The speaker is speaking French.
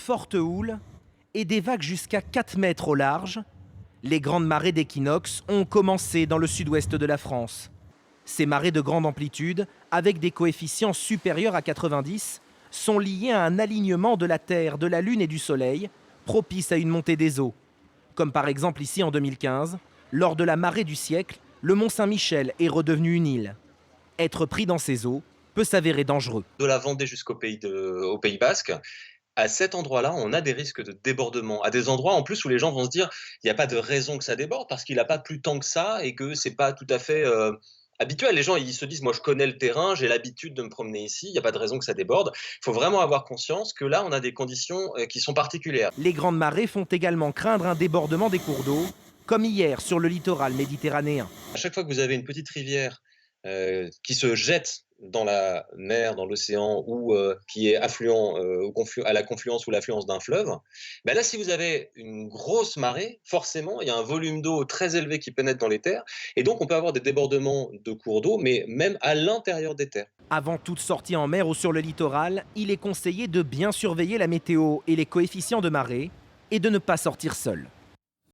fortes houles et des vagues jusqu'à 4 mètres au large, les grandes marées d'équinoxe ont commencé dans le sud-ouest de la France. Ces marées de grande amplitude, avec des coefficients supérieurs à 90, sont liées à un alignement de la Terre, de la Lune et du Soleil, propice à une montée des eaux. Comme par exemple ici en 2015, lors de la marée du siècle, le mont Saint-Michel est redevenu une île. Être pris dans ces eaux peut s'avérer dangereux. De la Vendée au Pays basque, à cet endroit-là, on a des risques de débordement. À des endroits en plus où les gens vont se dire: «Il n'y a pas de raison que ça déborde parce qu'il n'a pas plu tant que ça et que c'est pas tout à fait, habituel». Les gens, ils se disent: «Moi, je connais le terrain, j'ai l'habitude de me promener ici, il n'y a pas de raison que ça déborde». Il faut vraiment avoir conscience que là, on a des conditions, qui sont particulières. Les grandes marées font également craindre un débordement des cours d'eau, comme hier sur le littoral méditerranéen. À chaque fois que vous avez une petite rivière, qui se jette dans la mer, dans l'océan ou, qui est affluent, à la confluence ou l'affluence d'un fleuve, bah, là, si vous avez une grosse marée, forcément, il y a un volume d'eau très élevé qui pénètre dans les terres et donc on peut avoir des débordements de cours d'eau, mais même à l'intérieur des terres. Avant toute sortie en mer ou sur le littoral, il est conseillé de bien surveiller la météo et les coefficients de marée et de ne pas sortir seul.